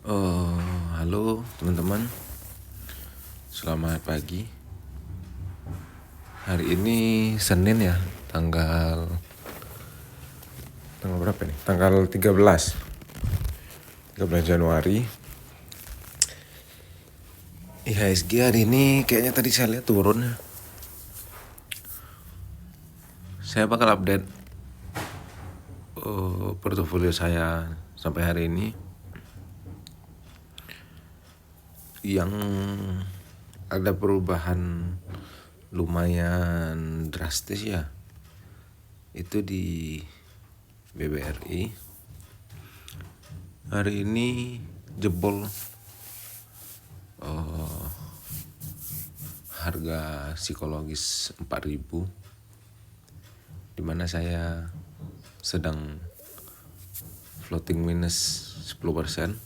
Oh, halo teman-teman, selamat pagi. Hari ini Senin ya, tanggal berapa nih? Tanggal 13 Januari. IHSG hari ini kayaknya tadi saya lihat turun ya. Saya bakal update portofolio saya sampai hari ini yang ada perubahan lumayan drastis ya. Itu di BBRI. Hari ini jebol harga psikologis 4.000, dimana saya sedang floating minus 10%.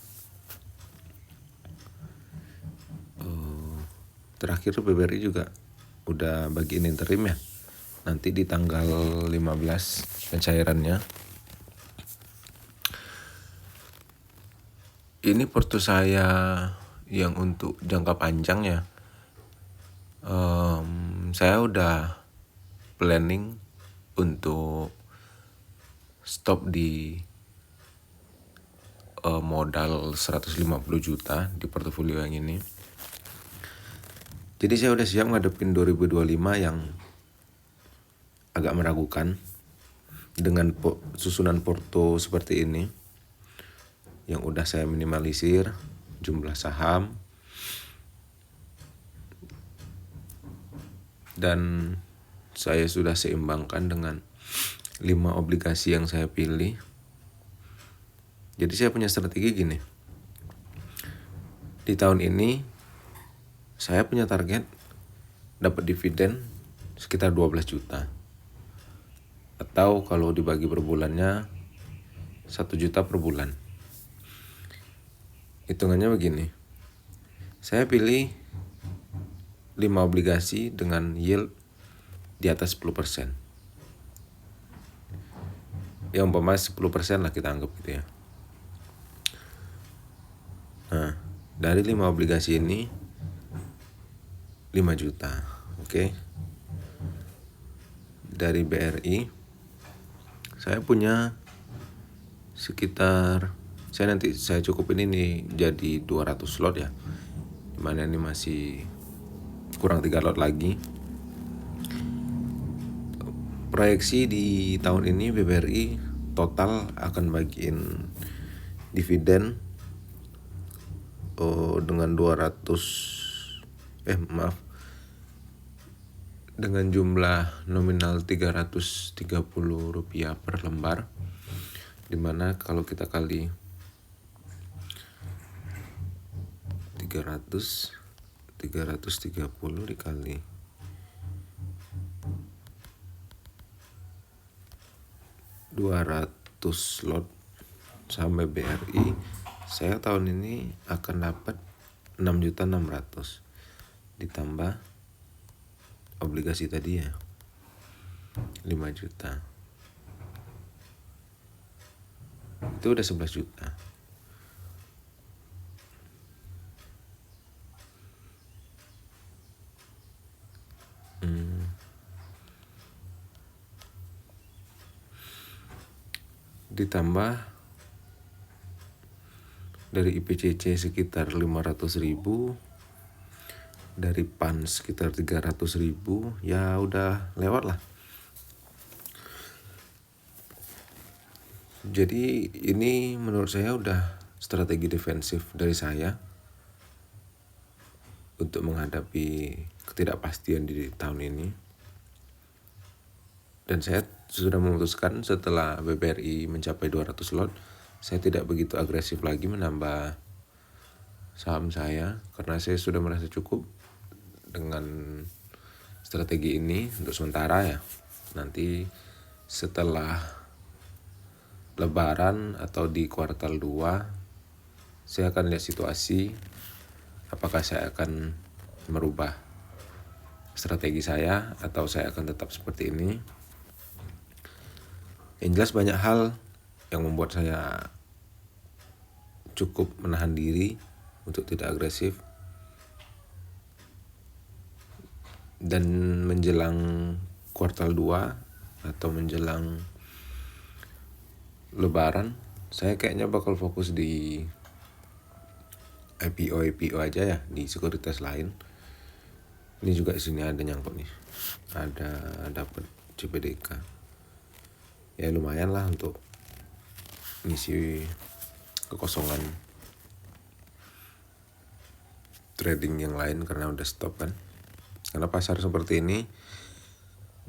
Terakhir BBRI juga udah bagiin interim ya, nanti di tanggal 15 pencairannya. Ini porto saya yang untuk jangka panjang ya. Saya udah planning untuk stop di modal 150 juta di portofolio yang ini. Jadi saya udah siap ngadepin 2025 yang agak meragukan dengan susunan porto seperti ini, yang udah saya minimalisir jumlah saham dan saya sudah seimbangkan dengan 5 obligasi yang saya pilih. Jadi saya punya strategi gini. Di tahun ini saya punya target dapat dividen sekitar 12 juta. Atau kalau dibagi per bulannya 1 juta per bulan. Hitungannya begini. Saya pilih 5 obligasi dengan yield di atas 10%. Ya umpama 10% lah kita anggap gitu ya. Nah, dari 5 obligasi ini 5 juta, oke. Dari BRI saya punya sekitar, saya cukupin ini jadi 200 lot ya, dimana ini masih kurang 3 lot lagi. Proyeksi di tahun ini BBRI total akan bagiin dividen dengan dengan jumlah nominal 330 rupiah per lembar, dimana kalau kita kali 330 dikali 200 lot sampai BRI, saya tahun ini akan dapat 6.600.000 ditambah obligasi tadi ya 5 juta. Itu udah 11 juta. Ditambah dari IPCC sekitar 500.000, dari PAN sekitar 300.000, ya udah lewat lah. Jadi ini menurut saya udah strategi defensif dari saya untuk menghadapi ketidakpastian di tahun ini. Dan saya sudah memutuskan setelah BBRI mencapai 200 lot, saya tidak begitu agresif lagi menambah saham saya, karena saya sudah merasa cukup dengan strategi ini untuk sementara ya. Nanti setelah Lebaran atau di kuartal 2 saya akan lihat situasi apakah saya akan merubah strategi saya atau saya akan tetap seperti ini. Yang jelas banyak hal yang membuat saya cukup menahan diri untuk tidak agresif. Dan menjelang kuartal 2 atau menjelang Lebaran, saya kayaknya bakal fokus di IPO aja ya, di sekuritas lain. Ini juga di sini ada nyangkut nih, ada dapat CPDK. Ya lumayan lah untuk ngisi kekosongan trading yang lain karena udah stop kan. Karena pasar seperti ini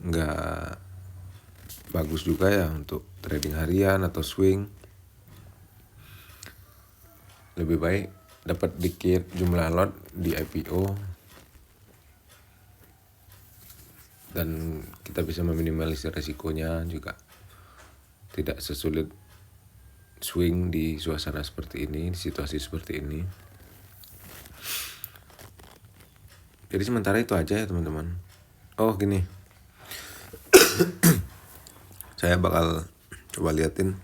nggak bagus juga ya untuk trading harian atau swing. Lebih baik dapat dikit jumlah lot di IPO dan kita bisa meminimalisir resikonya juga. Tidak sesulit swing di suasana seperti ini, di situasi seperti ini. Jadi sementara itu aja ya teman-teman. Oh gini, saya bakal coba liatin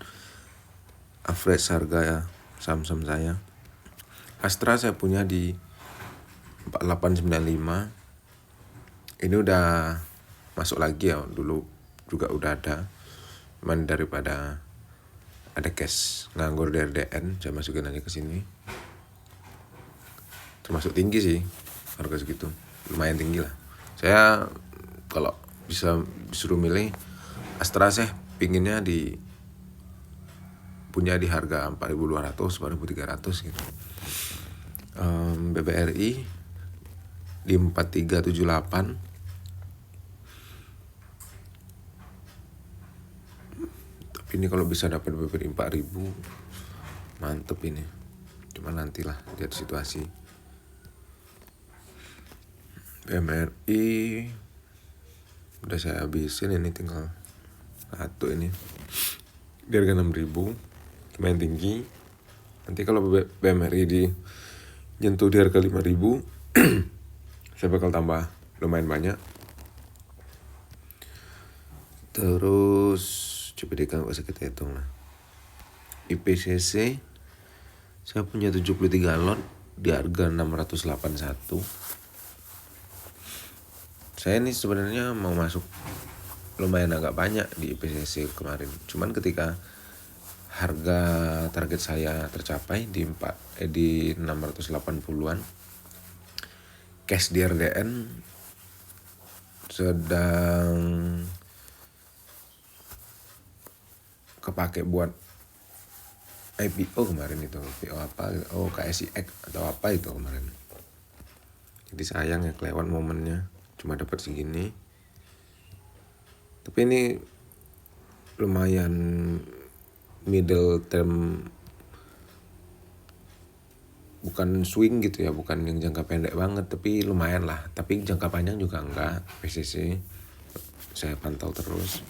average harga ya saham-saham saya. Astra saya punya di 4895. Ini udah masuk lagi ya, dulu juga udah ada. Cuman daripada ada cash nganggur dari DN, saya masukin aja ke sini. Termasuk tinggi sih harga segitu, lumayan tinggi lah. Saya kalau bisa disuruh milih Astra, saya pinginnya punya di harga 4.200, 4.300 gitu. BBRI di 4378. Tapi ini kalau bisa dapat BBRI 4.000 mantep ini. Cuma nantilah lihat situasi. BMRI udah saya habisin, ini tinggal satu ini di harga 6.000, lumayan tinggi. Nanti kalau BMRI di nyentuh di harga 5.000 saya bakal tambah lumayan banyak. Terus CPDK nggak usah kita hitung lah. IPCC saya punya 73 lot di harga 681. Saya ini sebenarnya mau masuk lumayan agak banyak di IPCC kemarin. Cuman ketika harga target saya tercapai di 680-an, cash di RDN sedang kepake buat IPO kemarin itu. IPO apa? Oh, KSIX atau apa itu kemarin. Jadi sayang ya kelewat momennya, cuma dapat segini. Tapi ini lumayan middle term, bukan swing gitu ya, bukan yang jangka pendek banget, tapi lumayan lah. Tapi jangka panjang juga enggak. PCC saya pantau terus.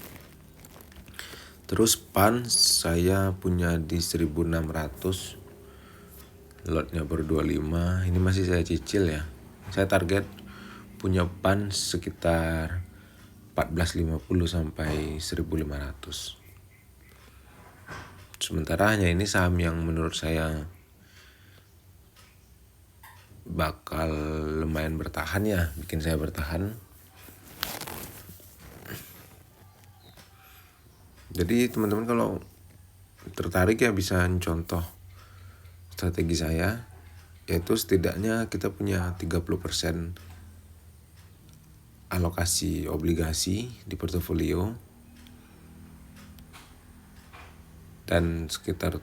Terus PAN saya punya di 1.600, lotnya per 25. Ini masih saya cicil ya. Saya target punya PAN sekitar 1450 sampai 1.500. Sementara hanya ini saham yang menurut saya bakal lumayan bertahan ya, bikin saya bertahan. Jadi teman-teman kalau tertarik ya bisa contoh strategi saya, yaitu setidaknya kita punya 30% alokasi obligasi di portofolio dan sekitar,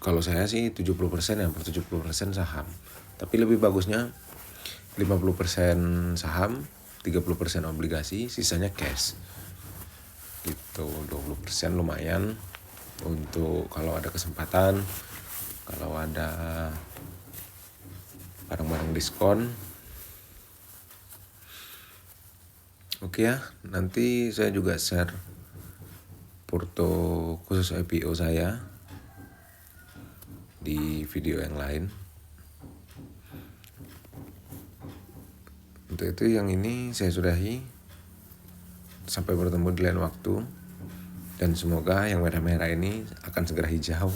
kalau saya sih 70% ya, 70% saham. Tapi lebih bagusnya 50% saham, 30% obligasi, sisanya cash. Gitu, 20% lumayan untuk kalau ada kesempatan, kalau ada barang-barang diskon. Oke ya, nanti saya juga share porto khusus IPO saya di video yang lain. Untuk itu yang ini saya sudahi. Sampai bertemu di lain waktu. Dan semoga yang merah-merah ini akan segera hijau.